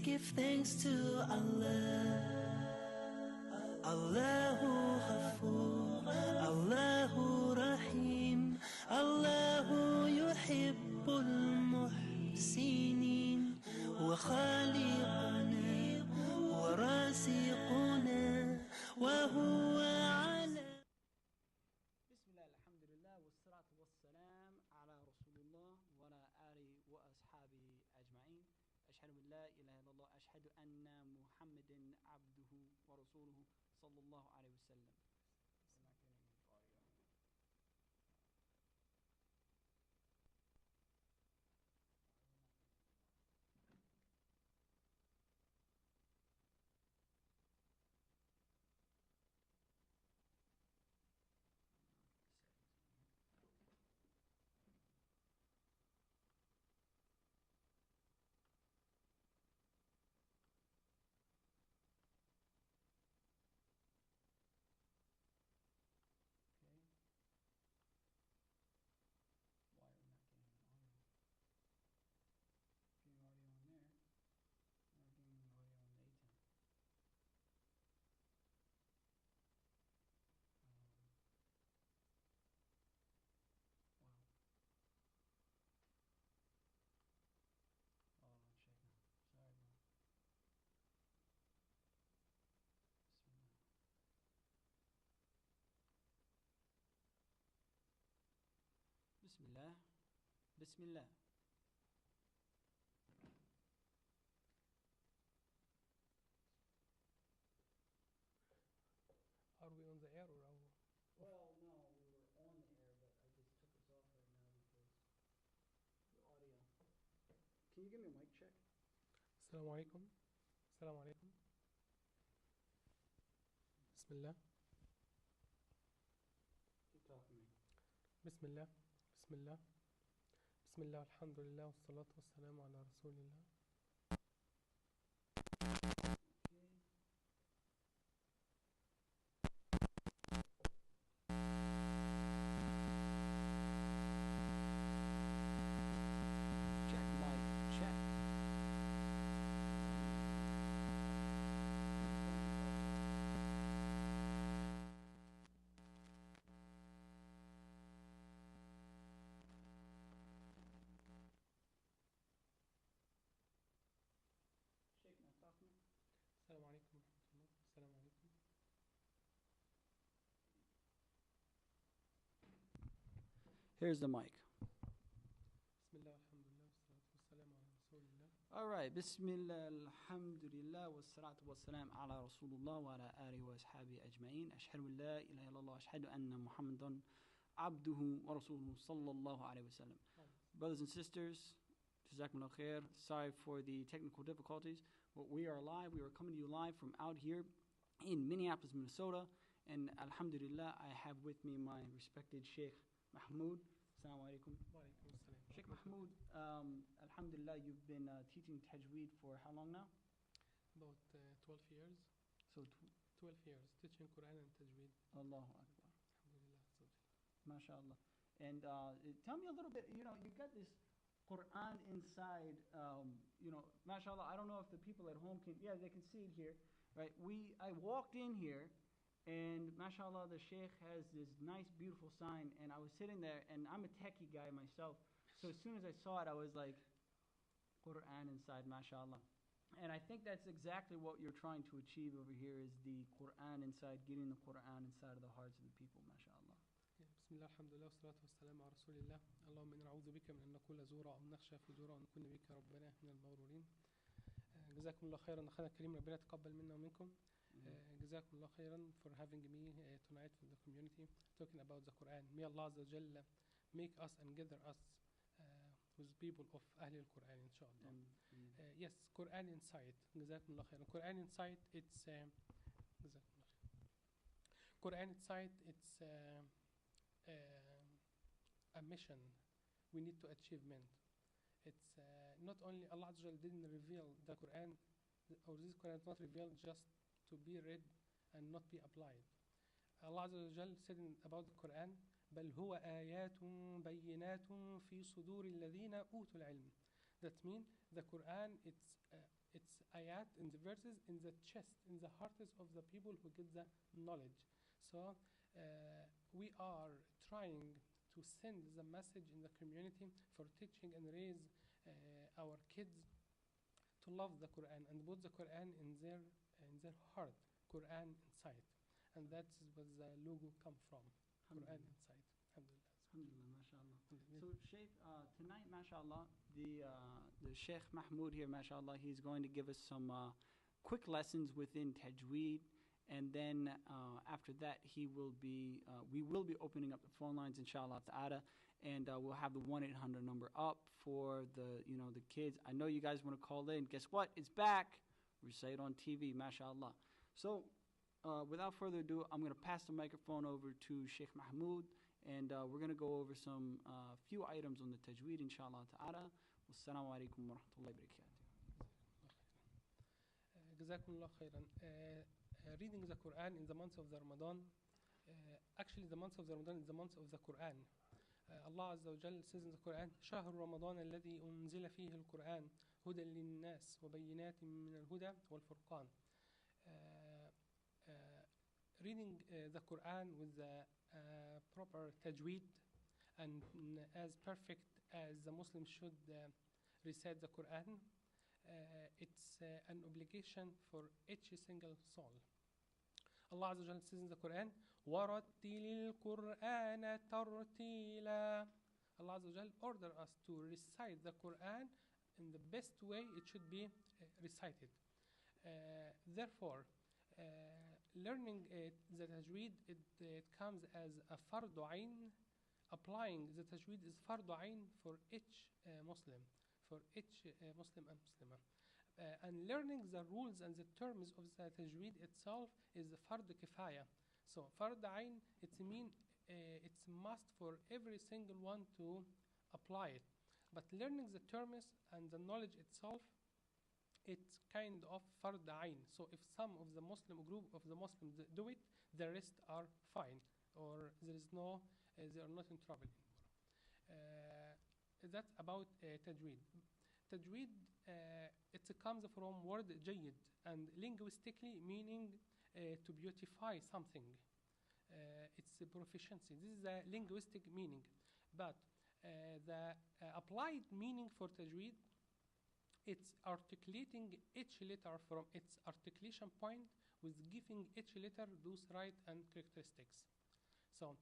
give thanks to Allah. Allahu Ghafoor, Allahu Rahim, Allahu yuhibbul muhsinin, wa khaliquna wa raziquna wa huwa ala. Bismillah, alhamdulillah, wassalatu wassalam ala rasulullah wa ala alihi wa ashabihi ajma'in. أشهد أن لا إله إلا الله أشهد أن محمدا عبده ورسوله صلى الله عليه وسلم. Why are we not getting an audio? Getting audio on there. Not getting the audio on the A10. Wow. Oh, I'm shaking. Sorry, bro. Bismillah. Bismillah. Bismillah. Are we on the air or are we? Well, no, we were on the air, but I just took us off right now because the audio. Can you give me a mic check? السلام عليكم. السلام عليكم. بسم الله. Keep talking to me. بسم الله. بسم الله. بسم الله والحمد لله والصلاة والسلام على رسول الله. Okay. Check mic, check. Sheikh, now talk to me. السلام عليكم ورحمة الله. السلام عليكم. Here's the mic. بسم الله والحمد لله والصلاة والسلام على رسول الله. All right. Bismillah, alhamdulillah, wassalatu wassalam ala rasulullah wa ala alihi wa ashabihi ajma'in. Ashhadu an la ilaha illallah, ashhadu anna Muhammadan abduhu wa rasuluhu sallallahu alayhi wa sallam. Brothers and sisters, jazakumullah khair. Sorry for the technical difficulties, but we are live. We are coming to you live from out here in Minneapolis, Minnesota. And alhamdulillah, I have with me my respected Sheikh Mahmoud. Assalamu alaikum. وعليكم السلام. Sheikh Mahmoud, alhamdulillah, you've been teaching tajweed for how long now? About 12 years. So, 12 years teaching Quran and Tajweed. Allahu Akbar. Alhamdulillah. MashaAllah. And tell me a little bit, you got this Quran inside, MashaAllah, I don't know if the people at home can, they can see it here, right? I walked in here, and MashaAllah, the Sheikh has this nice, beautiful sign, and I was sitting there, and I'm a techie guy myself, so as soon as I saw it, I was like, Quran inside, MashaAllah. And I think that's exactly what you're trying to achieve over here, is the Quran inside, getting the Quran inside of the hearts of the people, MashaAllah. بسم الله الحمد لله والصلاة والسلام على رسول الله. اللهم إنا نعوذ بك من أن نقول زورا أو نخشى فجورا ونكون بك ربنا من المغرورين. جزاكم الله خيرا أخانا الكريم, ربنا يتقبل منا ومنكم. جزاكم الله خيرا for having me tonight with the community talking about the Quran. May Allah Azza wa Jalla make us and gather us with people of Ahl al-Quran, inshallah. Yes, Quran Insight. جزاكم الله خيرا. Quran Insight, it's Quran Insight, it's a mission we need to achievement. It's not only Allah Azza wa Jalla didn't reveal the Quran, or this Quran is not revealed just to be read and not be applied. Allah Azza wa Jalla said about the Quran, بل هو آيات بينات في صدور الذين أوتوا العلم. That means the Quran, its ayat in the verses in the chest, in the hearts of the people who get the knowledge. So we are trying to send the message in the community for teaching and raise our kids to love the Quran and put the Quran in their heart, Quran inside, and that's where the logo come from, Quran inside. Alhamdulillah. Alhamdulillah, mashallah. Alhamdulillah. So, Sheikh, tonight, mashallah, the Sheikh Mahmoud here, mashallah, he's going to give us some quick lessons within Tajweed. And then after that, we will be opening up the phone lines, inshallah ta'ala, and we'll have the 1-800 number up for the kids. I know you guys want to call in. Guess what? It's back. Recite on TV, mashallah. So without further ado, I'm going to pass the microphone over to Sheikh Mahmoud, and we're going to go over some few items on the Tajweed, inshallah ta'ala. Wassalamu alaikum wa rahmatullahi wa barakatuh. Jazakumullah khairan. Reading the Quran in the month of the Ramadan, actually the month of the Ramadan is the month of the Quran. Allah Azza wa Jal says in the Quran, شهر رمضان الذي أنزل فيه القرآن هدى للناس وبينات من الهدى والفرقان. Reading the Quran with the proper tajweed and as perfect as the Muslim should recite the Quran, it's an obligation for each single soul. Allah Azza wa Jalla says in the Quran, وَرَتِّلِ الْقُرْآنَ تَرْتِيلًا. Allah Azza wa Jalla order us to recite the Quran in the best way it should be recited. Therefore, learning the tajweed, it comes as a fardu ayn. Applying the tajweed is fardu ayn for each Muslim, for each Muslim and Muslimah. And learning the rules and the terms of the tajweed itself is the fard kifaya. So fard ayn, it means it's must for every single one to apply it. But learning the terms and the knowledge itself, it's kind of fard ayn. So if some of the Muslim group of the Muslims do it, the rest are fine, or there is no, they are not in trouble anymore. That's about tajweed. Tajweed, it comes from word jayyid, and linguistically meaning to beautify something. It's a proficiency. This is the linguistic meaning. But the applied meaning for tajweed, it's articulating each letter from its articulation point with giving each letter those right and characteristics. So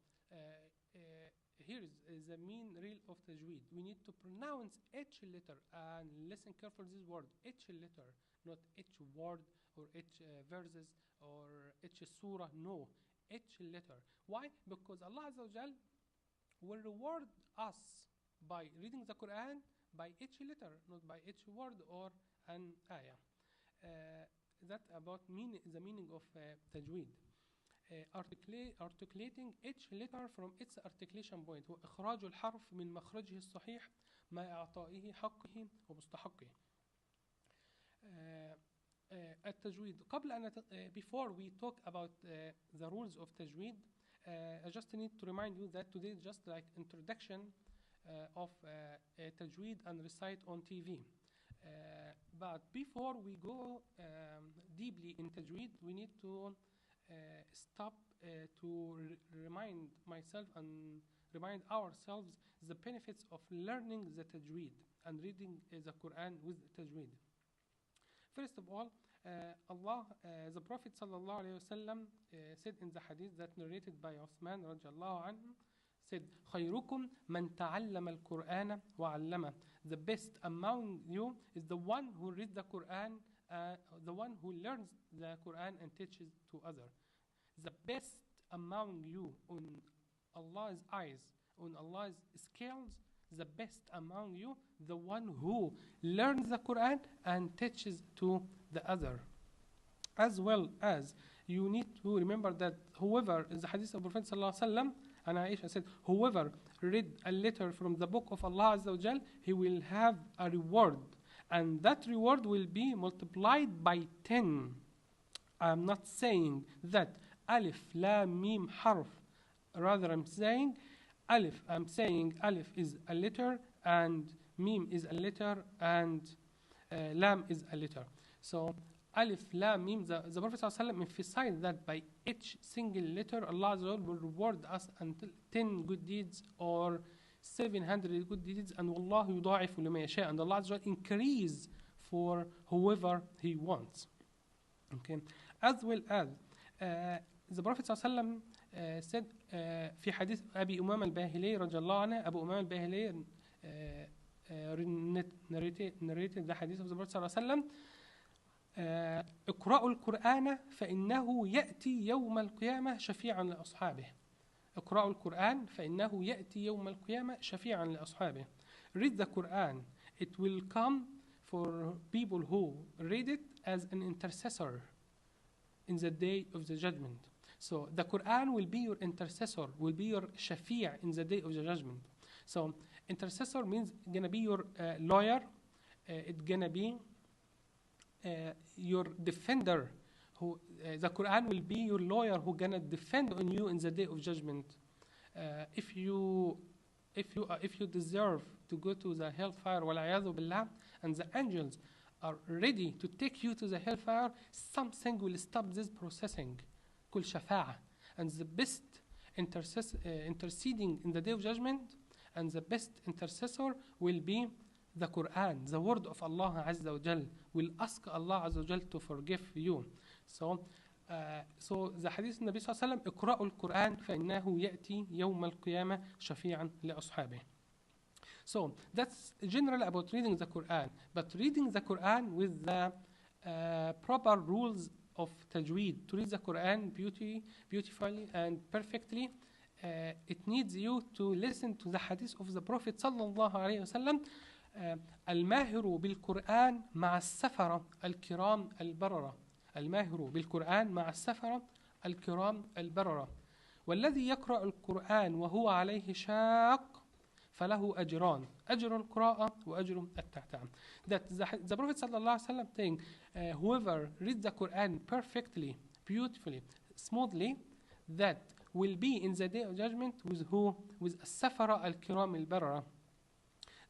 here is the main rule of tajweed. We need to pronounce each letter and listen carefully to this word. Each letter, not each word or each verses or each surah. No, each letter. Why? Because Allah Azza wa Jal will reward us by reading the Quran by each letter, not by each word or an ayah. That about the meaning of tajweed. Articulating each letter from its articulation point وإخراج الحرف من مخرجه الصحيح مع إعطائه حقه ومستحقه. التجويد قبل أن before we talk about the rules of tajweed, I just need to remind you that today is just like introduction of tajweed and recite on TV. But before we go deeply in tajweed, we need to stop to remind myself and remind ourselves the benefits of learning the tajweed and reading the Quran with tajweed. First of all, the Prophet sallallahu alaihi wasallam said in the hadith that narrated by Uthman radiallahu anhu, said, خيركم من تعلم القرآن وعلمه. The best among you is the one who reads the Quran, the one who learns the Quran and teaches to others. The best among you on Allah's eyes, on Allah's scales, the best among you, the one who learns the Quran and teaches to the other. As well as you need to remember that whoever, the hadith of Prophet sallallahu alaihi wasallam, and Aisha said, whoever read a letter from the book of Allah Azza wa Jal, he will have a reward, and that reward will be multiplied by 10. I'm not saying that alif, lam, mim, harf. Rather, I'm saying alif is a letter, and mim is a letter, and lam is a letter. So Alif, Lam, Mim, the Prophet ﷺ emphasized that by each single letter, Allah Azza wa Jal will reward us until 10 good deeds or 700 good deeds, and Wallahu yudha'ifu liman yasha, and Allah Azza wa Jal increase for whoever He wants. Okay, as well as the Prophet ﷺ said في حديث أبي أمامة الباهلي رضي الله عنه, أبو أمامة الباهلي narrated the hadith of the Prophet صلى الله عليه وسلم, اقرأوا القرآن فإنه يأتي يوم القيامة شفيعا لأصحابه. اقرأوا القرآن فإنه يأتي يوم القيامة شفيعا لأصحابه. Read the Quran. It will come for people who read it as an intercessor in the day of the judgment. So the Quran will be your intercessor, will be your shafi' in the day of the judgment. So intercessor means gonna be your lawyer. It's gonna be your defender. Who the Quran will be your lawyer who gonna defend on you in the day of judgment. If you deserve to go to the hellfire, wal'iyadhu billah, and the angels are ready to take you to the hellfire, something will stop this processing, called shafa'a. And the best interceding in the day of judgment, and the best intercessor will be the Quran, the word of Allah Azza wa Jal. Will ask Allah Azza wa Jal to forgive you. So the hadith of Nabi sallallahu alayhi wa sallam, اقرأوا القرآن فإنه يأتي يوم القيامة شفيعا لأصحابه. So that's general about reading the Quran, but reading the Quran with the proper rules of tajweed, to read the Quran beautifully and perfectly, it needs you to listen to the hadith of the Prophet sallallahu alayhi wa sallam. الماهر بالقرآن مع السفرة الكرام البررة. الماهر بالقرآن مع السفرة الكرام البررة. والذي يقرأ القرآن وهو عليه شاق فله أجران, أجر القراءة وأجر التعتام. That the Prophet sallallahu alaihi wasallam saying, whoever reads the Quran perfectly, beautifully, smoothly, that will be in the day of judgment with who? With السفرة الكرام البررة.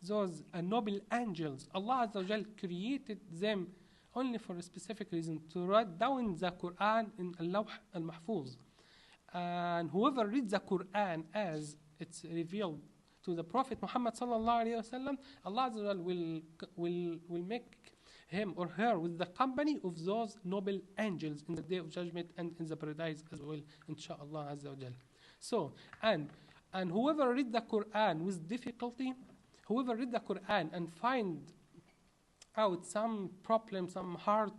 Those noble angels, Allah Azza wa Jal created them only for a specific reason, to write down the Quran in Al-Lawh al-Mahfuz. And whoever reads the Quran as it's revealed to the Prophet Muhammad sallallahu alayhi wa sallam, Allah Azza wa Jal will make him or her with the company of those noble angels in the day of judgment and in the paradise as well, inshaAllah Azza wa Jal. So, and whoever read the Quran with difficulty, whoever read the Quran and find out some problem, some hard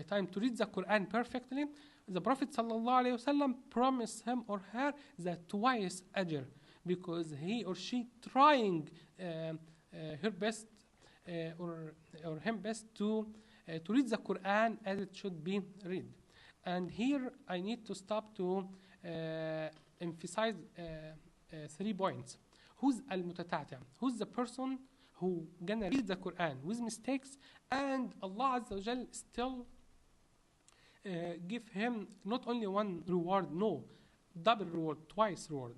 time to read the Quran perfectly, the Prophet sallallahu alaihi wasallam promised him or her that twice ajr, because he or she trying her best or him best to read the Quran as it should be read. And here I need to stop to emphasize 3 points. Who's al-mutata'ti'? Who's the person who gonna read the Quran with mistakes, and Allah Azza wa Jal still give him not only one reward, no, double reward, twice reward.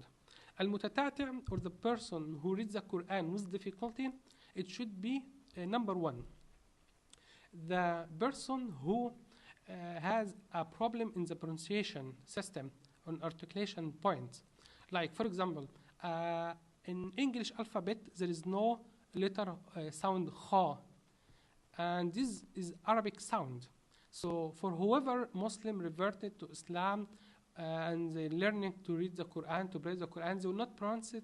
Al-mutata'ti', or the person who reads the Quran with difficulty, it should be number 1. The person who has a problem in the pronunciation system, on articulation points. Like, for example, in English alphabet, there is no letter sound kha, and this is Arabic sound. So for whoever Muslim reverted to Islam and they learning to read the Quran, to pray the Quran, they will not pronounce it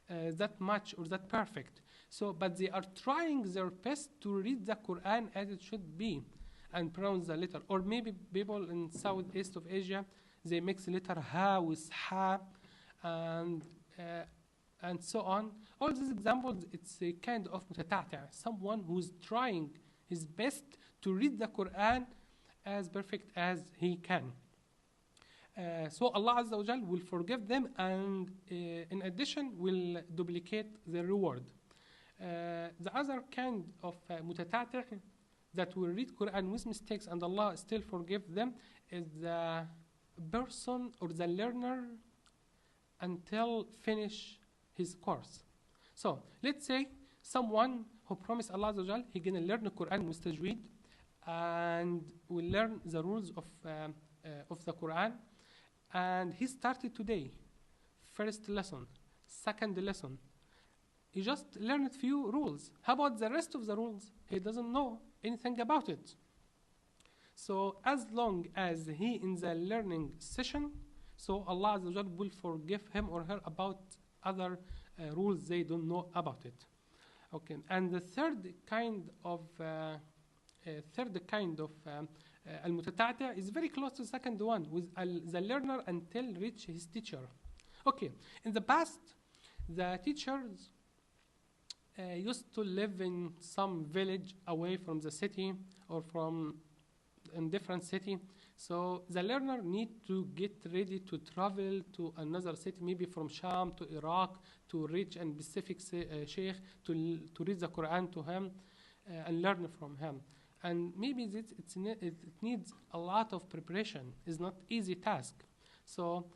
that much or that perfect. So, but they are trying their best to read the Quran as it should be and pronounce the letter. Or maybe people in Southeast of Asia, they mix the letter ha with ha, and so on. All these examples, it's a kind of mutata'ti', someone who's trying his best to read the Quran as perfect as he can. So Allah Azza wa Jal will forgive them, and in addition will duplicate the reward. The other kind of mutata'ti' that will read Quran with mistakes and Allah still forgive them is the person or the learner until finish his course. So let's say someone who promised Allah Azza wa Jal he gonna learn the Quran with tajweed, and we learn the rules of the Quran. And he started today, first lesson, second lesson. He just learned few rules. How about the rest of the rules? He doesn't know anything about it. So as long as he in the learning session, so Allah Azza wa Jal will forgive him or her about other rules they don't know about it. Okay, and the third kind of al-mutata'ati' is very close to the second one, with the learner until reach his teacher. Okay, in the past, the teachers used to live in some village away from the city or from in different city. So the learner need to get ready to travel to another city, maybe from Sham to Iraq, to reach a specific sheikh, to read the Quran to him and learn from him. And maybe it needs a lot of preparation. It's not easy task. So,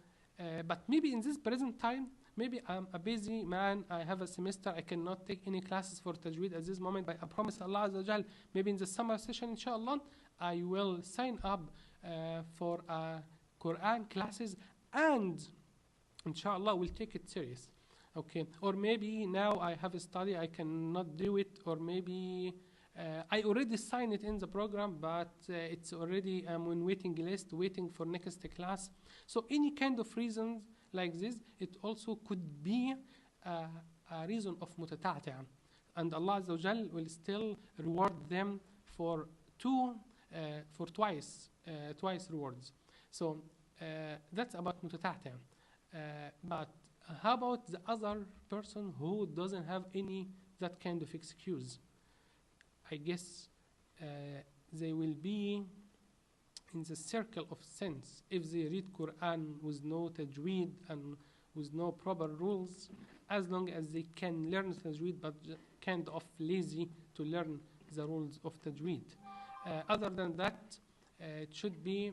but maybe in this present time, maybe I'm a busy man, I have a semester, I cannot take any classes for Tajweed at this moment, but I promise Allah Azza wa Jal, maybe in the summer session, inshallah, I will sign up for Quran classes, and inshallah will take it serious. Okay, or maybe now I have a study, I cannot do it, or maybe I already signed it in the program, but it's already on waiting list, waiting for next class. So any kind of reasons like this, it also could be a reason of mutata'ati', and Allah Azza wa Jal will still reward them for twice rewards. So that's about mutata'ati'. But how about the other person who doesn't have any that kind of excuse? I guess they will be in the circle of sins if they read Quran with no tajweed and with no proper rules, as long as they can learn tajweed but kind of lazy to learn the rules of tajweed. Other than that, it should be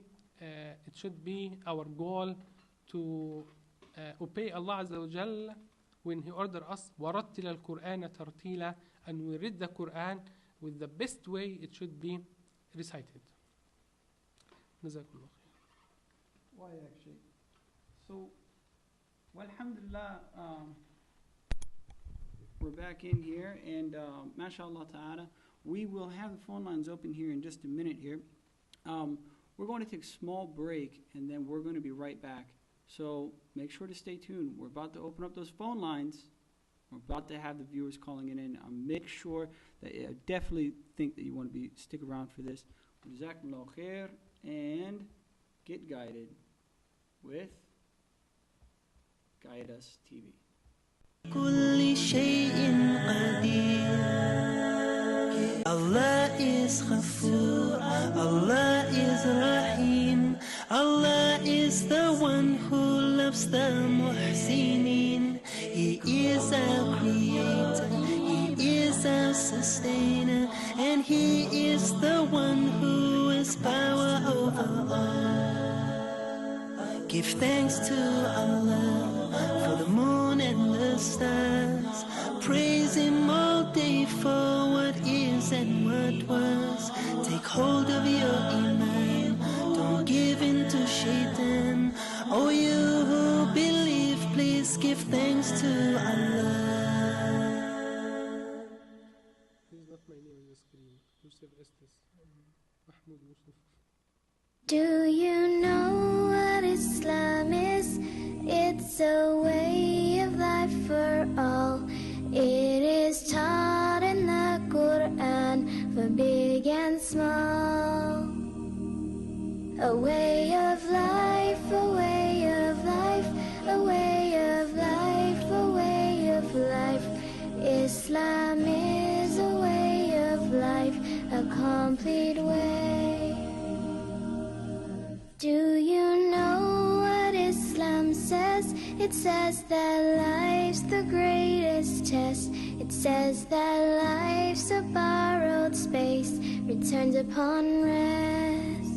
our goal to obey Allah Azza wa Jal when He ordered us وَرَتِّلَ الْقُرْآنَ تَرْتِيلًا, and we read the Quran with the best way it should be recited. Jazakumullah khair. Why actually? So, well, alhamdulillah, we're back in here, and mashallah ta'ala, we will have the phone lines open here in just a minute here. We're going to take a small break, and then we're going to be right back. So make sure to stay tuned. We're about to open up those phone lines. We're about to have the viewers calling it in. Make sure that I definitely think that you want to stick around for this. Jazakumullah khair, and get guided with Guide Us TV. كل شيء قدير. Allah is Ghafoor, Allah is Rahim, Allah is the one who loves the Muhsinin. He is our creator, He is our sustainer, and He is the one who has power over all. Give thanks to Allah for the moon and the stars. Praise Him all day for what is and what was. Take hold of your iman, don't give in to shaitan. Oh, you who believe, please give thanks to Allah. This is not my name on the screen. Yusuf Estes. Mahmoud Yusuf. Do you know what Islam is? It's a way of life for all. It is taught in the Quran for big and small. A way of life, a way of life, a way of life, a way of life. Islam is a way of life, a complete way. Do you know what Islam says? It says that life's the greatest test. It says that life's a borrowed space, returned upon rest.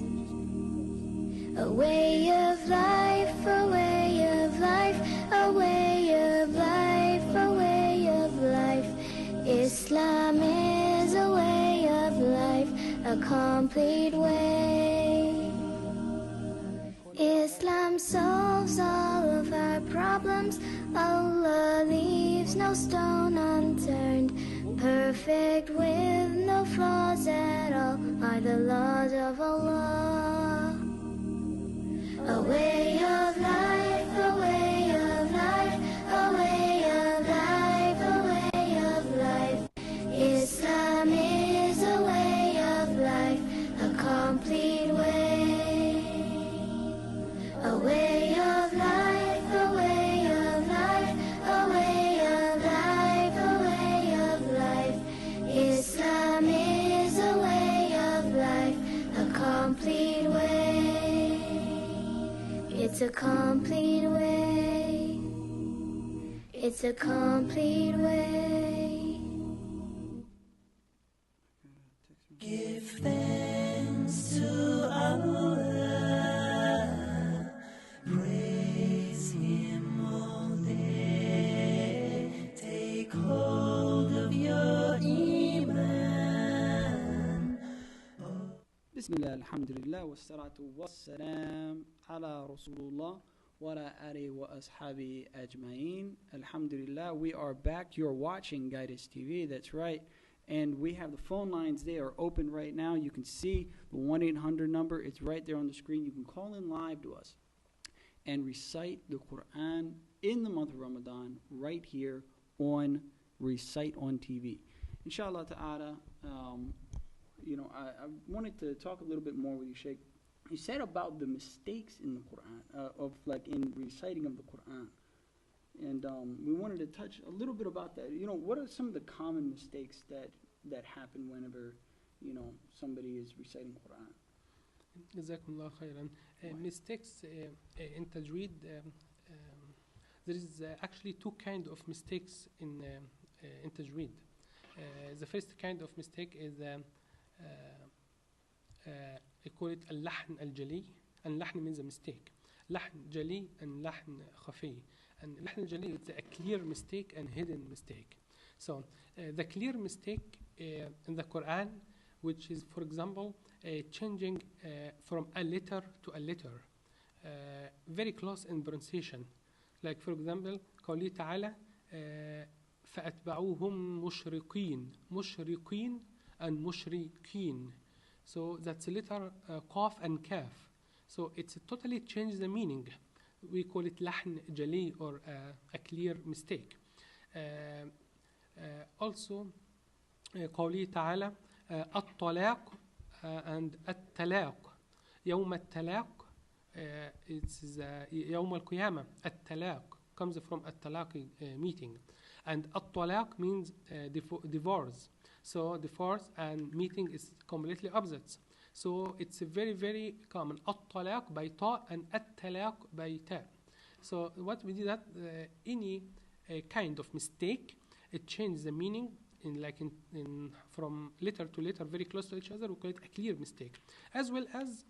A way of life, a way of life, a way of life, a way of life. Islam is a way of life, a complete complete way. Islam solves all of our problems. Allah leaves no stone unturned. Perfect with no flaws at all are the laws of Allah. A way of life, a way of life, a way of life, a way of life. Islam is a way of life, a complete way. A way of life, a way of life, a way of life, a way of life. Islam is a way of life, a complete way. It's a complete way. It's a complete way. Give thanks to Allah, praise Him all day, take hold of your Iman. Bismillah, alhamdulillah, wassalatu wassalam ala Rasulullah wa ala alihi wa ashabi ajma'in. Alhamdulillah, we are back. You're watching Guidance TV, that's right. And we have the phone lines, they are open right now. You can see the 1-800 number, it's right there on the screen. You can call in live to us and recite the Quran in the month of Ramadan right here on Recite on TV. Inshallah ta'ala, I wanted to talk a little bit more with you, Sheikh. You said about the mistakes in the Quran, in reciting of the Quran. And we wanted to touch a little bit about that. What are some of the common mistakes that happen whenever, somebody is reciting Quran? جزاكم الله خيرا. Mistakes in tajweed, there is actually two kinds of mistakes in tajweed. The first kind of mistake is I call it اللحن الجلي. And lahn means a mistake. لحن جلي and لحن خفي. And لحن الجلي is a clear mistake and hidden mistake. So the clear mistake in the Quran, which is, for example, changing from a letter to a letter, very close in pronunciation. Like, for example, قوله تعالى فأتبعوهم مشرقين. مشرقين and مشرقين. So that's a letter قاف and كاف. So it's totally changed the meaning. We call it لحن جلي or a clear mistake. Also قوله تعالى الطلاق and التلاق. يوم التلاق it's يوم القيامة. التلاق comes from التلاقي meeting. And الطلاق means divorce. So divorce and meeting is completely opposites. So it's very, very common. الطلاق by ta and التلاق by ta. So what we did that any kind of mistake, it changes the meaning in from letter to letter very close to each other. We call it a clear mistake. As well as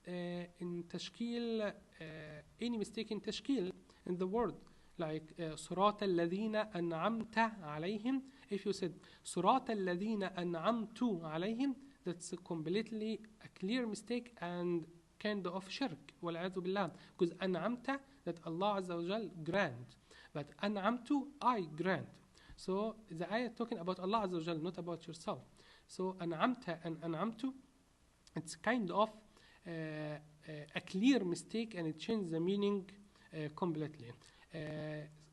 in تشكيل any mistake in تشكيل in the word, like صراط الذين أنعمت عليهم. If you said صراط الذين أنعمت عليهم, that's completely a clear mistake and kind of shirk. والعياذ بالله. Because أنعمت, that Allah Azza wa Jal grant, but أنعمت, I grant. So the ayah talking about Allah Azza wa Jal, not about yourself. So أنعمت and أنعمت, it's kind of a clear mistake and it changes the meaning completely.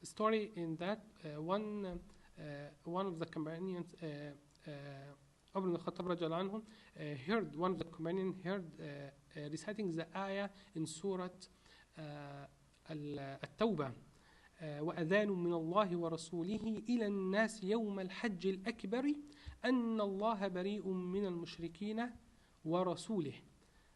Story in that one of the companions, Umar ibn Khattab radiallahu anhu, heard one of the companions reciting the ayah in Surah التوبة. وأذان من الله ورسوله إلى الناس يوم الحج الأكبر أن الله بريء من المشركين ورسوله.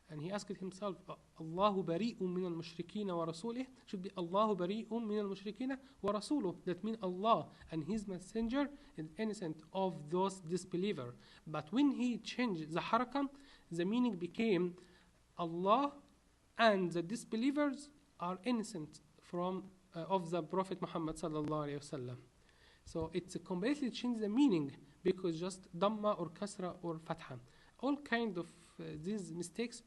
And he asked himself, الله بريء من المشركين ورسوله should be الله بريء من المشركين ورسوله. That means Allah and His Messenger is innocent of those disbelievers. But when he changed the harakam, the meaning became Allah and the disbelievers are innocent from of the Prophet Muhammad sallallahu alaihi wasallam. So it's completely changed the meaning because just Dhamma or Kasra or Fatha. All kind of these mistakes,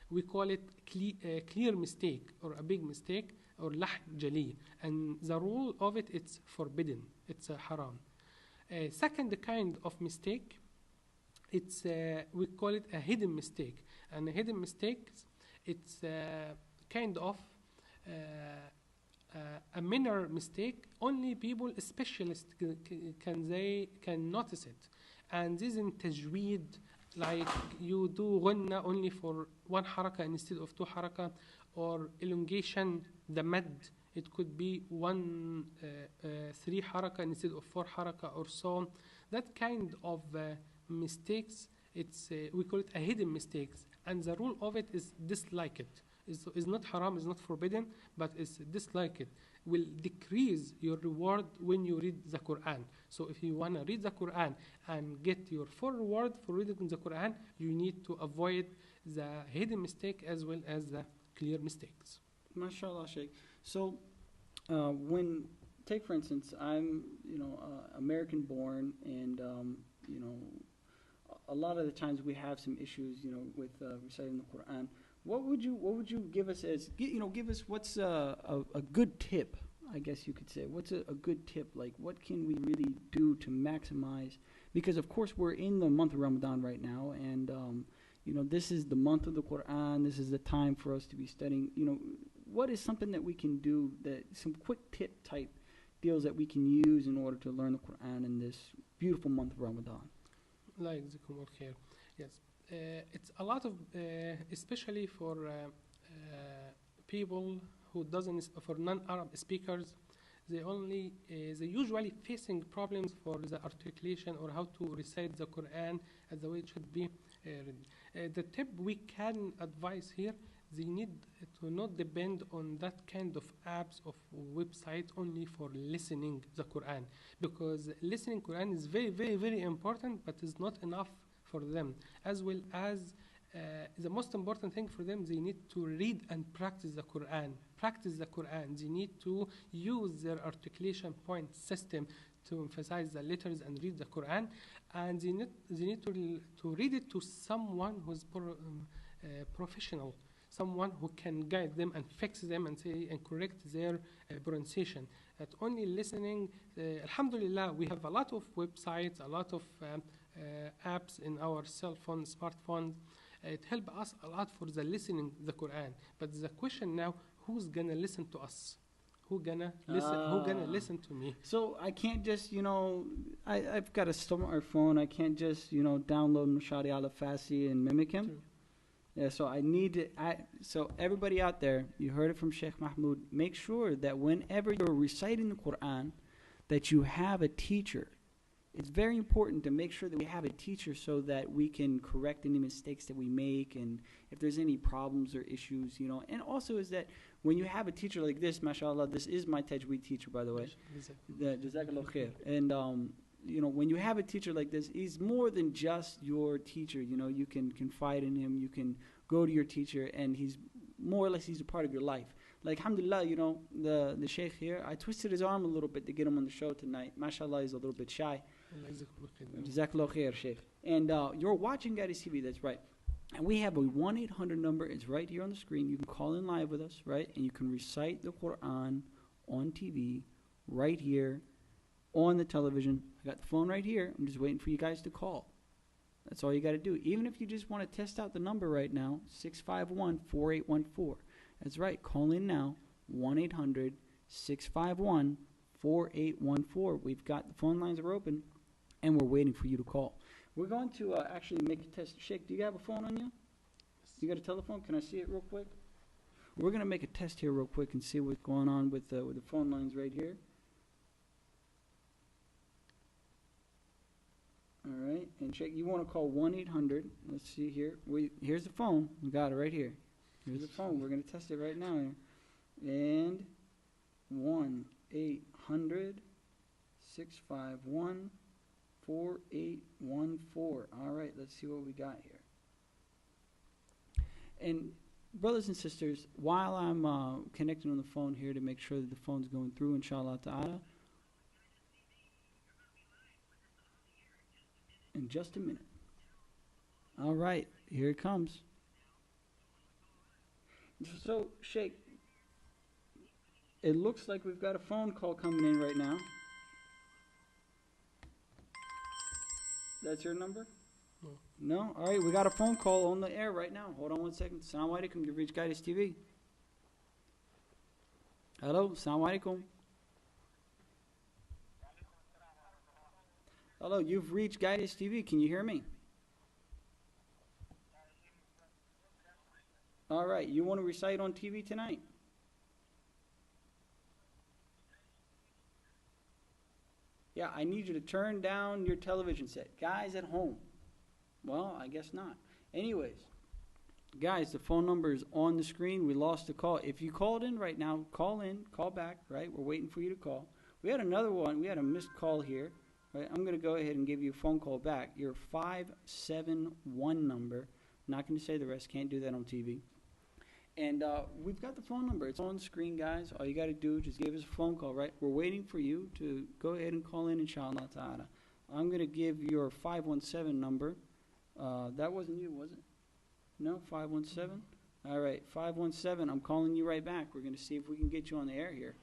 we call it clear mistake or a big mistake or لحن جلي, and the rule of it, it's forbidden, it's haram. Second kind of mistake, it's we call it a hidden mistake, and a hidden mistake, it's kind of a minor mistake. Only people specialists can notice it, and this in tajweed, like you do غنة only for one حركة instead of two حركة, or elongation the mad, it could be one three حركة instead of four حركة or so. That kind of mistakes, it's we call it a hidden mistakes, and the rule of it is dislike it. Is not haram, is not forbidden, but is dislike it. Will decrease your reward when you read the Quran. So if you want to read the Quran and get your full reward for reading the Quran, you need to avoid the hidden mistake as well as the clear mistakes. MashaAllah, Sheikh. So, when, take for instance, I'm, American born, and, a lot of the times we have some issues, with reciting the Quran. What would you give us as, give us what's a good tip, I guess you could say. What's a good tip? Like, what can we really do to maximize? Because, of course, we're in the month of Ramadan right now, and, this is the month of the Quran. This is the time for us to be studying. What is something that we can do, that some quick tip type deals that we can use in order to learn the Quran in this beautiful month of Ramadan? Like Zikum al Khair. Yes. It's a lot of, especially for people who doesn't, for non-Arab speakers, they usually facing problems for the articulation or how to recite the Quran as the way it should be read. The tip we can advise here, they need to not depend on that kind of apps of website only for listening the Quran, because listening Quran is very, very, very important, but is not enough for them. As well as the most important thing for them, they need to read and practice the Quran. Practice the Quran. They need to use their articulation point system to emphasize the letters and read the Quran. And they need to read it to someone who's professional, someone who can guide them and fix them and say and correct their pronunciation. That only listening, alhamdulillah, we have a lot of websites, a lot of apps in our cell phone, smartphones. It helps us a lot for the listening the Quran. But the question now, who's gonna listen to us? Who's gonna listen to me? So I can't just, I've got a smartphone. I can't just, download Mashadi al-Fasi and mimic him. True. Yeah, so so everybody out there, you heard it from Sheikh Mahmoud, make sure that whenever you're reciting the Quran, that you have a teacher. It's very important to make sure that we have a teacher so that we can correct any mistakes that we make, and if there's any problems or issues, And also is that when you have a teacher like this, mashallah, this is my tajweed teacher, by the way. Jazakallah khair. And, when you have a teacher like this, he's more than just your teacher. You can confide in him. You can go to your teacher, and he's more or less, he's a part of your life. Like, alhamdulillah, the sheikh here, I twisted his arm a little bit to get him on the show tonight. Mashallah, he's a little bit shy. Jazakallah khair, sheikh. And you're watching Guidance TV, that's right. And we have a 1-800 number. It's right here on the screen. You can call in live with us, right? And you can recite the Quran on TV right here on the television. I got the phone right here. I'm just waiting for you guys to call. That's all you got to do. Even if you just want to test out the number right now, 651-4814. That's right. Call in now, 1-800-651-4814. We've got the phone lines are open, and we're waiting for you to call. We're going to actually make a test. Sheikh, do you have a phone on you? You got a telephone? Can I see it real quick? We're going to make a test here real quick and see what's going on with the phone lines right here. All right. And Sheikh, you want to call 1-800. Let's see here. Here's the phone. We got it right here. Here's the phone. We're going to test it right now here. And 1-800-651-4814. All right, let's see what we got here. And brothers and sisters, while I'm connecting on the phone here to make sure that the phone's going through, inshallah ta'ala, in just a minute. All right, here it comes. So, Sheikh, it looks like we've got a phone call coming in right now. That's your number? No. No? All right, we got a phone call on the air right now. Hold on one second. Assalamu alaikum. You've reached Guidance TV. Hello? Assalamu alaikum. Hello, you've reached Guidance TV. Can you hear me? All right, you want to recite on TV tonight? Yeah, I need you to turn down your television set. Guys at home. Well, I guess not. Anyways, guys, the phone number is on the screen. We lost the call. If you called in right now, call in, call back, right? We're waiting for you to call. We had another one. We had a missed call here. Right? I'm going to go ahead and give you a phone call back. Your 571 number. Not going to say the rest. Can't do that on TV. And we've got the phone number. It's on the screen, guys. All you got to do is just give us a phone call, right? We're waiting for you to go ahead and call in, inshallah ta'ala. I'm going to give your 517 number. That wasn't you, was it? No, 517? All right, 517. I'm calling you right back. We're going to see if we can get you on the air here.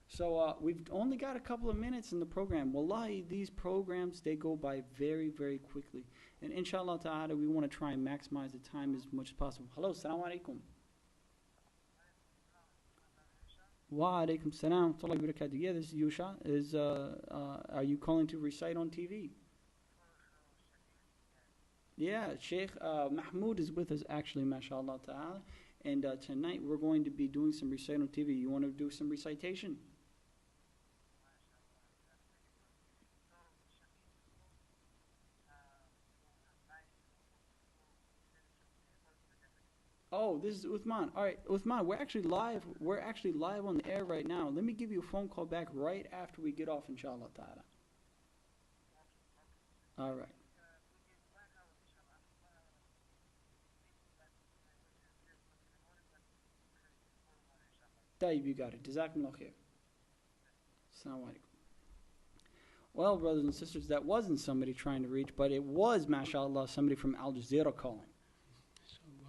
So we've only got a couple of minutes in the program. Wallahi, these programs, they go by very, very quickly. And inshallah ta'ala, we want to try and maximize the time as much as possible. Hello, assalamu alaikum. Wa alaikum salam. Yeah, this is Yusha. Are you calling to recite on TV? Yeah, Sheikh Mahmoud is with us actually, mashallah ta'ala. And tonight we're going to be doing some recite on TV. You want to do some recitation? Oh, this is Uthman. All right, Uthman, we're actually live. We're actually live on the air right now. Let me give you a phone call back right after we get off, inshallah ta'ala. All right. Tayyib, you got it. Jazakumullah khair. Assalamu alaikum. Well, brothers and sisters, that wasn't somebody trying to reach, but it was, mashallah, somebody from Al Jazeera calling.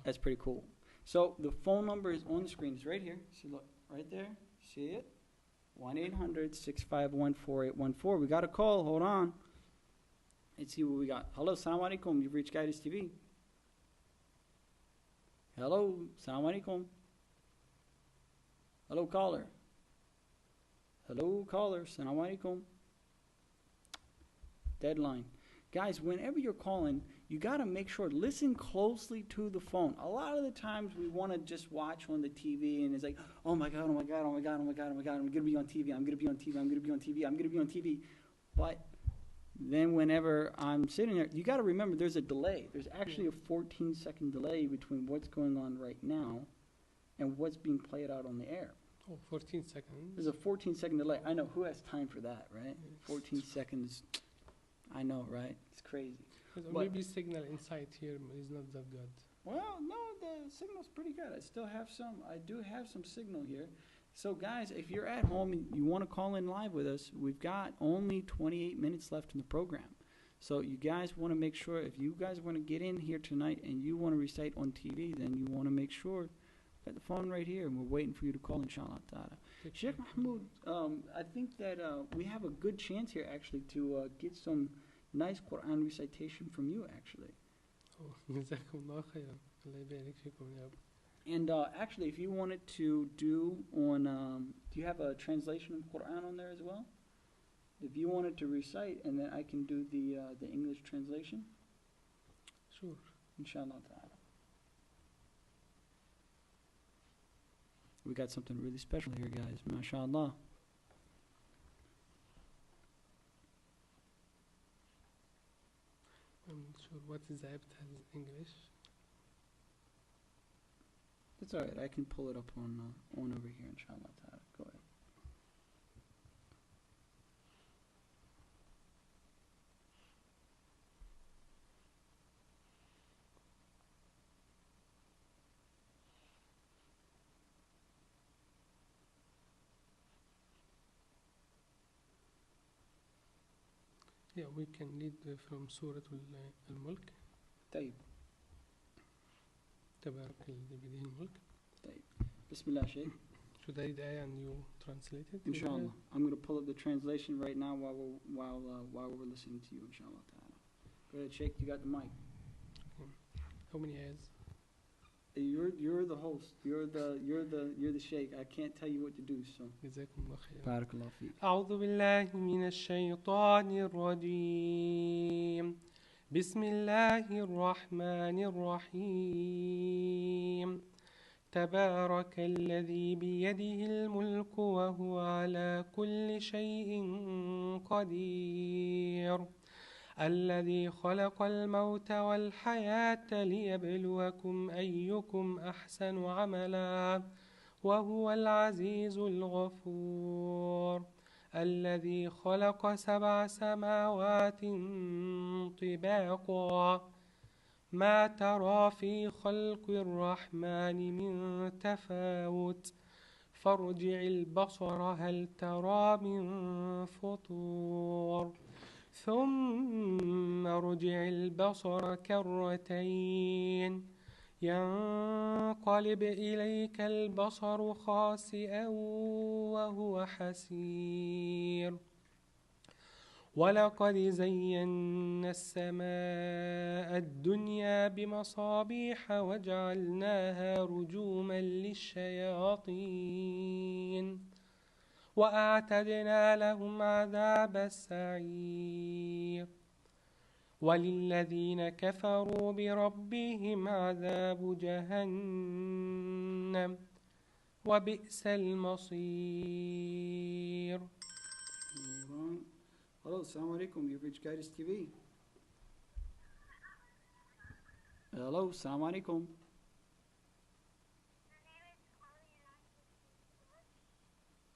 That's pretty cool. So the phone number is on the screen. It's right here. See, look, right there. See it? 1-800-651-4814. We got a call. Hold on. Let's see what we got. Hello, assalamu alaikum. You've reached Guidance TV. Hello, assalamu alaikum. Hello, caller. Hello, caller. Assalamu alaikum. Deadline. Guys, whenever you're calling, you got to make sure, listen closely to the phone. A lot of the times we want to just watch on the TV and it's like, oh my God, oh my God, oh my God, oh my God, oh my God, I'm going to be on TV, I'm going to be on TV, I'm going to be on TV, I'm going to be on TV. But then whenever I'm sitting there, you got to remember there's a delay. There's actually a 14-second delay between what's going on right now and what's being played out on the air. Oh, 14 seconds. There's a 14-second delay. I know, who has time for that, right? 14 seconds. I know, right? It's crazy. Maybe signal inside here is not that good. Well, no, the signal's pretty good. I do have some signal here. So guys, if you're at home and you want to call in live with us, we've got only 28 minutes left in the program. So you guys want to make sure, if you guys want to get in here tonight and you want to recite on TV, then you want to make sure, got the phone right here and we're waiting for you to call, inshallah ta'ala. Sheikh Mahmoud, I think that we have a good chance here actually to get some nice Quran recitation from you actually. Oh, Jazakumullah khairan. Allah yabarik fikum ya Rab. And actually, if you wanted to do on, do you have a translation of Quran on there as well? If you wanted to recite, and then I can do the English translation. Sure. Inshallah ta'ala. We got something really special here, guys. MashaAllah. I'm not sure what is the app has English. It's alright, I can pull it up on over here, inshallah ta'ala. Go ahead. Yeah, we can lead from Surah Al-Mulk. طيب. تبارك الذي بيده الملك. طيب. بسم الله شيخ. Should I read the ayah and you translate it? Inshallah. I'm going to pull up the translation right now while we're listening to you, inshallah ta'ala. Go ahead, Sheikh, you got the mic. How many ayahs? You're the host. You're the sheikh. I can't tell you what to do, so. جزاكم الله خير. Barakallah feek. أعوذ بالله من الشيطان الرجيم. بسم الله الرحمن الرحيم. تبارك الذي بيده الملك وهو على كل شيء قدير. الذي خلق الموت والحياة ليبلوكم أيكم أحسن عملا وهو العزيز الغفور. الذي خلق 7 سماوات طباقا ما ترى في خلق الرحمن من تفاوت فارجع البصر هل ترى من فطور ثم ارجع البصر كرتين ينقلب إليك البصر خاسئا وهو حسير. ولقد زينا السماء الدنيا بمصابيح وجعلناها رجوما للشياطين وأعتدنا لهم عذاب السعير. وللذين كفروا بربهم عذاب جهنم وبئس المصير. Hello, assalamu alaikum. You've reached Guidance TV. Hello, assalamu alaikum.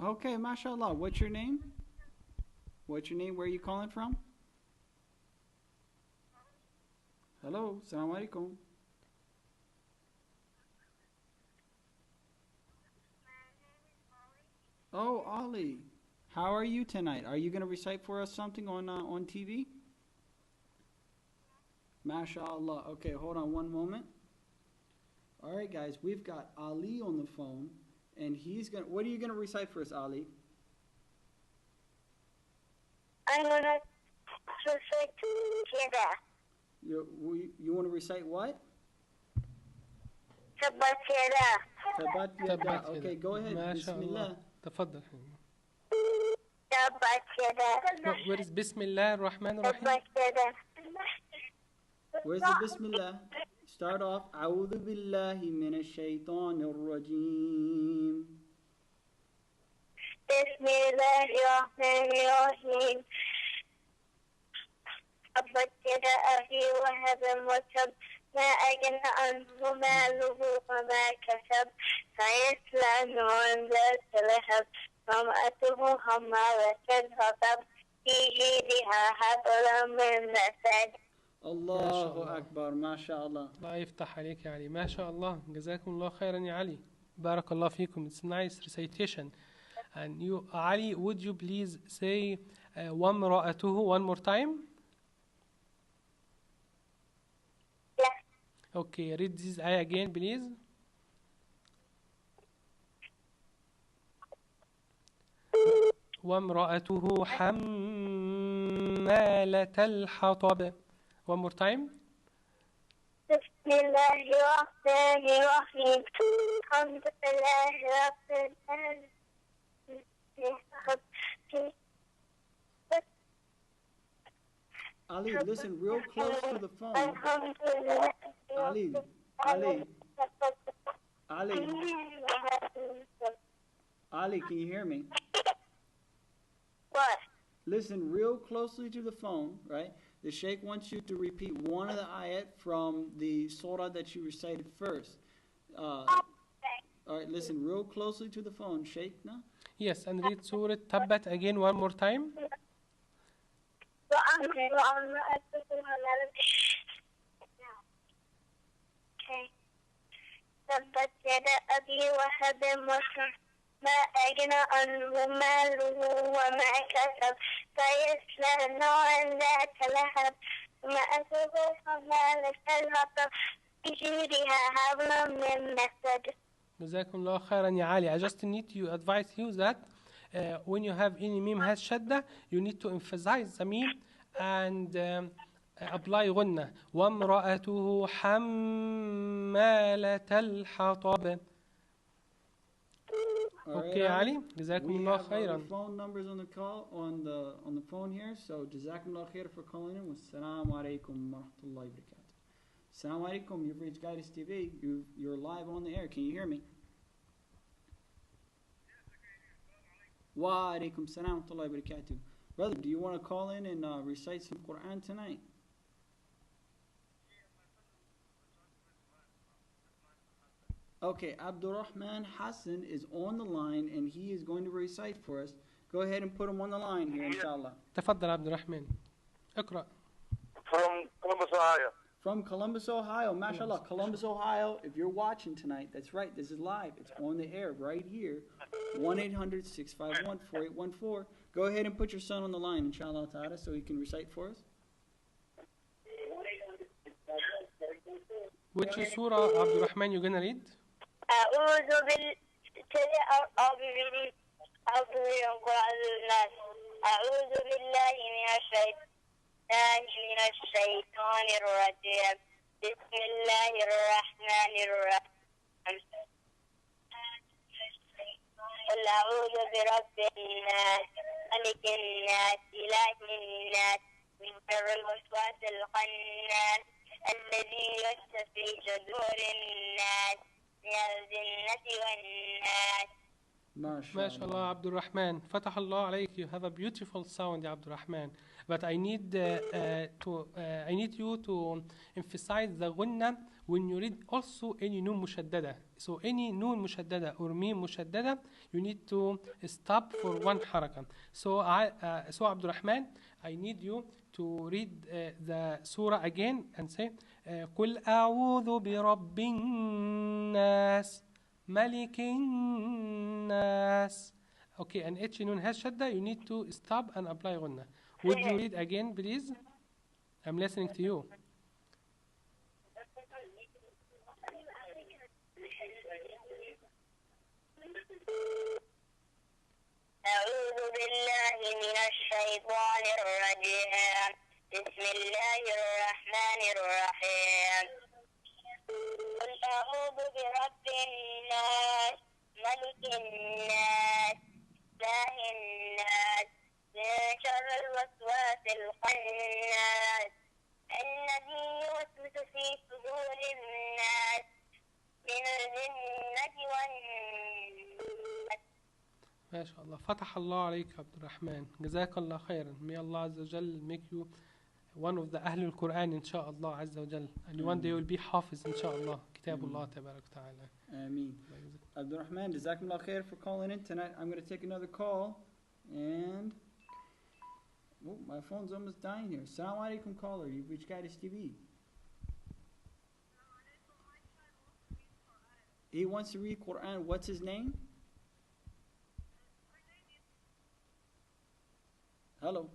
Okay, mashallah. What's your name? What's your name? Where are you calling from? Hello, assalamu alaikum. Oh, Ali. How are you tonight? Are you going to recite for us something on TV? MashaAllah. Okay, hold on one moment. All right, guys, we've got Ali on the phone, and he's going to... What are you going to recite for us, Ali? I'm going to recite Keda. You want to recite what? Tabat Keda. Tabat Yada. Okay, go ahead. Bismillah. تفضل. Tabat Keda. Where is Bismillah ar-Rahman ar-Rahim? Tabat Keda. Where's the Bismillah? Start off. A'udhu billahi minash shaitanir rajim. Bismillahirrahmanirrahim. Tabat Keda Abi Wahab Mutab. ما أغنى عنه ماله وما كسب سيصلى نارا ذات لهب وامرأته حمالة الحطب في جيدها حبل من مسد. الله أكبر ما شاء الله. الله يفتح عليك يا علي. ما شاء الله. جزاكم الله خيرا يا علي. بارك الله فيكم. It's a nice recitation. And you, Ali, would you please say وامرأته one more time? Okay, read this ayah again, please. وامرأته حمالة الحطب. One more time. بسم الله الرحمن الرحيم. الحمد لله رب العالمين. Ali, listen real close to the phone. Ali. Ali, can you hear me? What? Listen real closely to the phone, right? The Sheikh wants you to repeat one of the ayat from the surah that you recited first. All right, listen real closely to the phone, Sheikh. No? Yes, and read Surah Tabbat again one more time. Okay. تبت يد أبي وهب وتب ما أغنى عنه ماله وما كسب سيصلى نارا ذات لهب وامرأته حمالة الحطب جودها حبل من مسد. جزاكم الله خيرا يا علي. I just need to advise you that when you have any meme has shadda, you need to emphasize the meme and apply غنة. وامرأته حمالة الحطب. Okay يا علي. جزاكم We الله have خيرا. the phone numbers on the call on the phone here. So jazakumullah khair for calling in. Wassalamu alaikum wa rahmatullahi wa barakatuh. Assalamu alaikum. You've reached Guidance TV. You're live on the air. Can you hear me? Wa alaikum salam wa rahmatullahi wa barakatuh. Brother, do you want to call in and recite some Quran tonight? Okay, Abdurrahman Hassan is on the line and he is going to recite for us. Go ahead and put him on the line here, inshallah. تفضل عبد الرحمن. اقرأ. From Columbus, Ohio. From Columbus, Ohio. MashaAllah, Columbus, Ohio. If you're watching tonight, that's right. This is live. It's on the air right here. 1-800-651-4814. Go ahead and put your son on the line, inshallah ta'ala, so he can recite for us. Which surah عبد الرحمن you gonna read? أعوذ بالله من الشيطان الرجيم. بسم الله الرحمن الرحيم. قل أعوذ برب الناس ملك الناس إله الناس من شر الوسواس الخناس الذي يوسوس في صدور الناس من الجنة والناس. ما شاء الله عبد الرحمن. فتح الله عليك. You have a beautiful sound يا عبد الرحمن. But I need you to emphasize the غنة when you read also any نون مشددة. So any نون مشددة or ميم مشددة, you need to stop for one حركة. So عبد الرحمن, I need you to read the surah again and say قل أعوذ برب الناس ملك الناس. Okay, and each nun has shadda, you need to stop and apply غنة. Would you read again, please? I'm listening to you. أعوذ بالله من الشيطان الرجيم. بسم الله الرحمن الرحيم. قل أعوذ برب الناس ملك الناس إله الناس من شر الوسواس الخناس الذي يوسوس في صدور الناس من الجنة والناس. ما شاء الله. فتح الله عليك عبد الرحمن. جزاك الله خيرا. May Allah عز وجل make you one of the أهل القرآن إن شاء الله عز وجل. And one day you will be حافظ إن شاء الله كتاب الله تبارك وتعالى. Ameen. Abdurrahman, jazakumullah khair for calling in tonight. I'm going to take another call. And my phone's almost dying here. Assalamu alaikum caller. You've reached Guidance TV. He wants to read Quran. What's his name? Hello.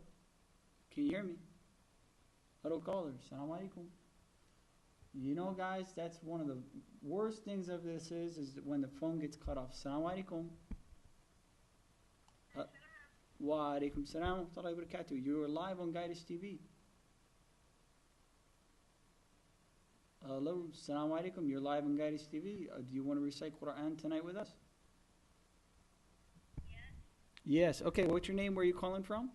Can you hear me? Hello caller. Assalamu alaikum. You know, guys, that's one of the worst things of this is when the phone gets cut off. Assalamu alaikum. Wa alaikum salam wa rahmatullahi wa barakatuh. You are live on Guidance TV. Hello. Assalamu alaikum. You're live on Guidance TV. Do you want to recite Quran tonight with us? Yes. Okay. What's your name? Where are you calling from?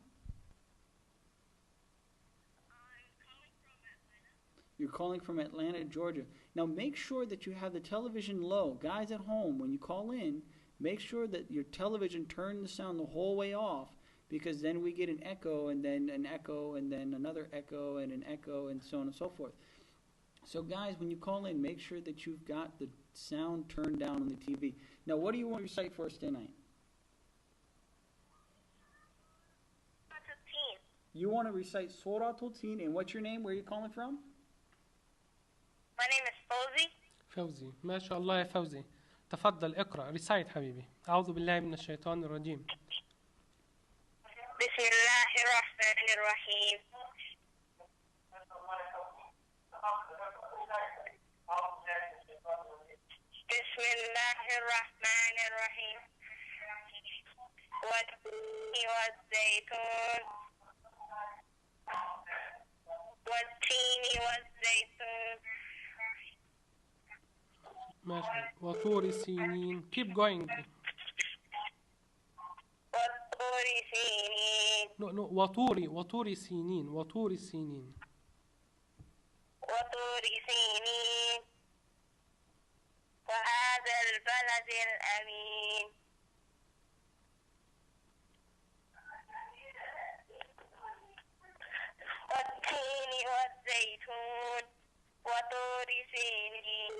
You're calling from Atlanta, Georgia. Now make sure that you have the television low. Guys at home, when you call in, make sure that your television turn the sound the whole way off, because then we get an echo and then an echo and then another echo and an echo and so on and so forth. So guys, when you call in, make sure that you've got the sound turned down on the TV. Now what do you want to recite for us tonight? You want to recite Surah Al-Teen, and what's your name? Where are you calling from? My name is Fawzi. فوزي. ما شاء الله يا فوزي. تفضل اقرأ. recite حبيبي. أعوذ بالله من الشيطان الرجيم. بسم الله الرحمن الرحيم. الله الرحمن الرحيم والتين والزيتون والتين والزيتون ماشي. وطور سينين. keep going. والطور سينين no وطور سينين. وطور سينين. وطور سينين وهذا البلد الأمين والتين والزيتون وطور سينين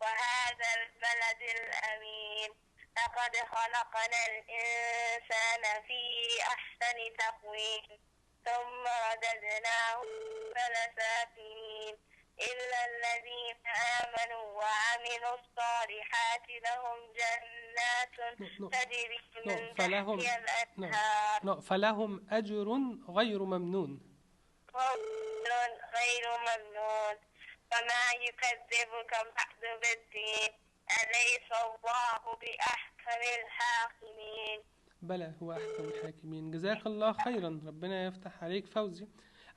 وهذا البلد الأمين لقد خلقنا الإنسان في أحسن تقويم ثم رددناه فلسافلين إلا الذين آمنوا وعملوا الصالحات لهم جنات تجري من تحتها الأنهار فلهم أجر غير ممنون. غير ممنون فما يكذبك بعد بالدين أليس الله بأحكم الحاكمين. بلى هو أحكم الحاكمين. جزاك الله خيرا. ربنا يفتح عليك فوزي.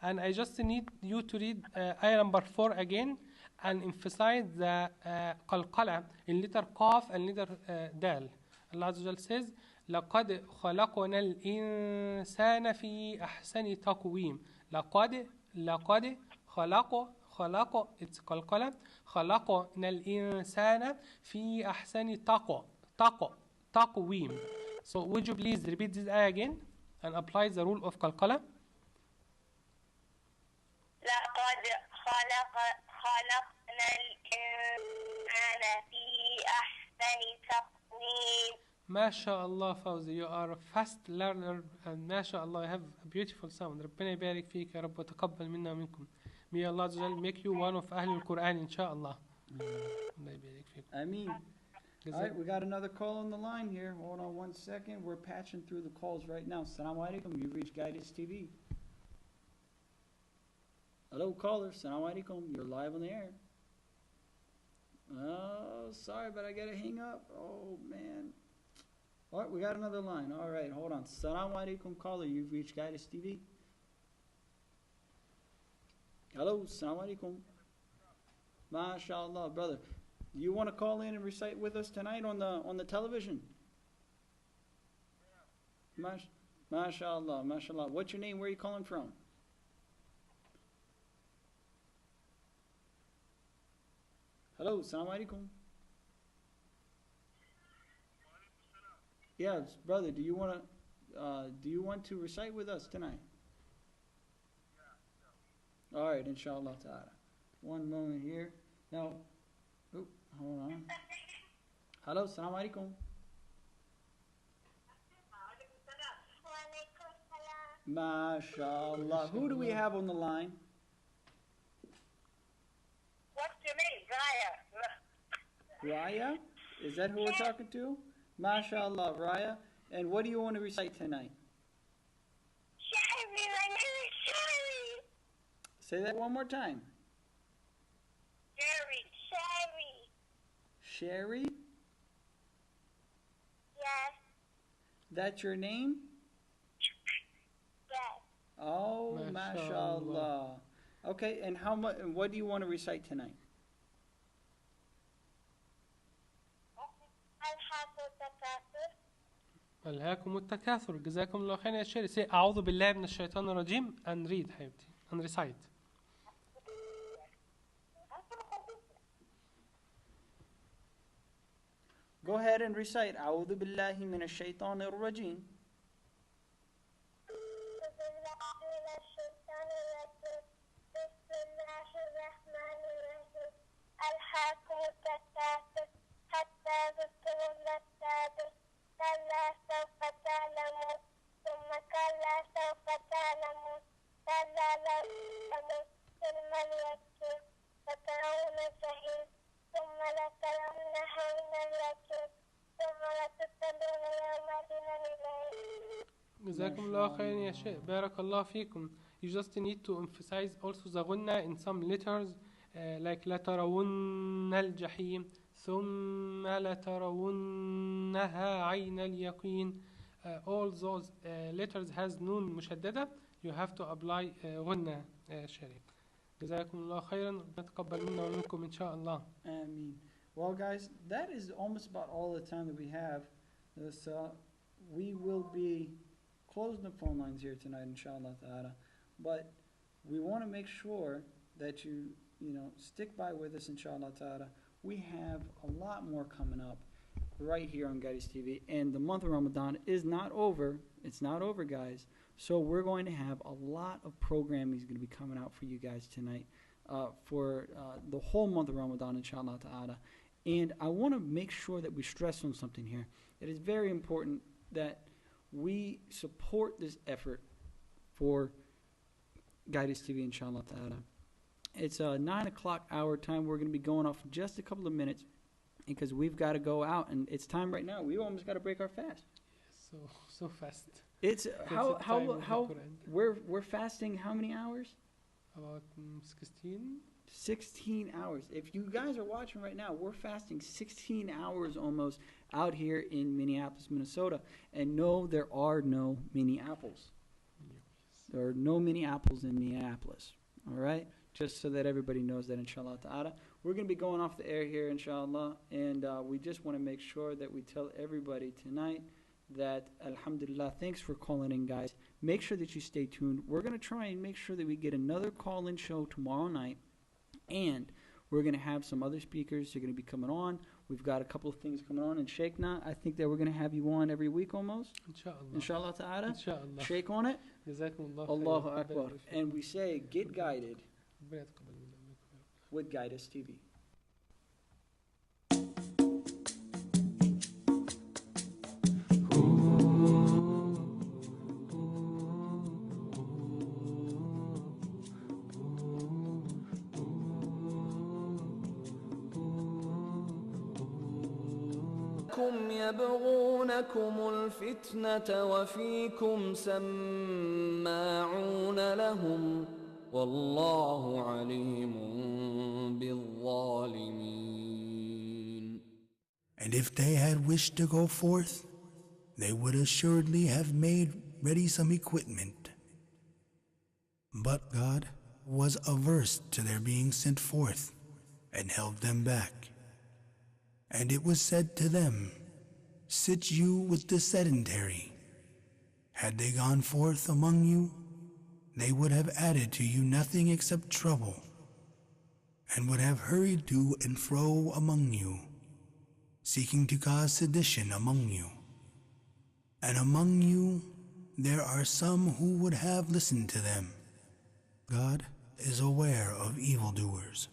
And I just need you to read ayah number 4 again and emphasize the قلقلة in letter قاف and letter دال. Allah عز وجل says لقد خلقنا الإنسان في أحسن تقويم. لقد خلق it's قلقلة. خلقنا الإنسان في أحسن تقويم. So would you please repeat this ayah again and apply the rule of قلقلة? لقد خلقنا الإنسان في أحسن تقويم. ما شاء الله فوزي. You are a fast learner and ما شاء الله you have a beautiful sound. ربنا يبارك فيك يا رب وتقبل منا ومنكم. May Allah عز وجل make you one of أهل القرآن إن شاء الله. الله يبارك فيكم. Amin. All right, we got another call on the line here. Hold on 1 second. We're patching through the calls right now. Assalamu alaikum. You've reached Guidance TV. Hello, caller. Assalamu alaikum. You're live on the air. Oh, sorry, but I got to hang up. Oh, man. All right, we got another line. All right, hold on. Assalamu alaikum, caller. You've reached Guidance TV. Hello, assalamu alaikum. MashaAllah, brother. Do you want to call in and recite with us tonight on the television? MashaAllah, MashaAllah. What's your name? Where are you calling from? Hello, assalamu alaikum. Yes, brother. Do you want to recite with us tonight? All right, inshallah ta'ala. One moment here. Now, hold on. Hello, assalamu alaikum. MashaAllah. Who do we have on the line? What's your name? Raya? Is that who we're talking to? MashaAllah, Raya. And what do you want to recite tonight? Sherry, my name is Sherry. Say that one more time. Sherry. Sherry? Yes. That's your name? Yes. Oh, MashaAllah. Okay, and how much? What do you want to recite tonight? ألهاكم التكاثر. جزاكم الله خيرا يا شيري. Say أعوذ بالله من الشيطان الرجيم and read حبيبتي and recite. Go ahead and recite. أعوذ بالله من الشيطان الرجيم. ألهاكم التكاثر حتى زرتم المقابر كلا سوف تعلمون ثم كلا سوف تعلمون كلا لو تعلمون ثم اليقين لترون الجحيم ثم لترونها عين اليقين ثم لتسألون يومئذ عن النعيم. جزاكم الله خيرا يا شيخ. بارك الله فيكم. You just need to emphasize also the غنة in some letters like لترون الجحيم ثم لترونها عين اليقين. All those letters has نون مشددة. You have to apply غنة شريف. جزاكم الله خيرا. نتقبل منا ومنكم إن شاء الله. Ameen. Well, guys, that is almost about all the time that we have. So we will be closing the phone lines here tonight, inshallah ta'ala. But we want to make sure that you stick by with us, inshallah ta'ala. We have a lot more coming up right here on Guidance TV. And the month of Ramadan is not over. It's not over, guys. So we're going to have a lot of programming is going to be coming out for you guys tonight for the whole month of Ramadan, inshallah ta'ala. And I want to make sure that we stress on something here. It is very important that we support this effort for Guidance TV, inshallah ta'ala. It's a 9 o'clock hour time. We're going to be going off in just a couple of minutes because we've got to go out, and it's time right now. We almost got to break our fast. So fast. It's we're fasting how many hours? About 16. 16 hours. If you guys are watching right now, we're fasting 16 hours almost out here in Minneapolis, Minnesota. And no, there are no mini apples. There are no mini apples in Minneapolis. All right? Just so that everybody knows that, inshallah ta'ala. We're going to be going off the air here, inshallah. And we just want to make sure that we tell everybody tonight that, alhamdulillah, thanks for calling in, guys. Make sure that you stay tuned. We're going to try and make sure that we get another call-in show tomorrow night. And we're going to have some other speakers. They're going to be coming on. We've got a couple of things coming on. And Sheikhna, I think that we're going to have you on every week almost. Inshallah. Inshallah ta'ala. Inshallah. Sheikh on it. Jazakumullah Allahu khairan. Akbar. And we say, get guided ربنا يتقبل منا ومنكم يا رب. with Guidance TV. يبغونكم الفتنة وفيكم سماعون لهم والله عليم بالظالمين. And if they had wished to go forth, they would assuredly have made ready some equipment. But God was averse to their being sent forth and held them back. And it was said to them, sit you with the sedentary. Had they gone forth among you, they would have added to you nothing except trouble, and would have hurried to and fro among you, seeking to cause sedition among you. And among you there are some who would have listened to them. God is aware of evildoers.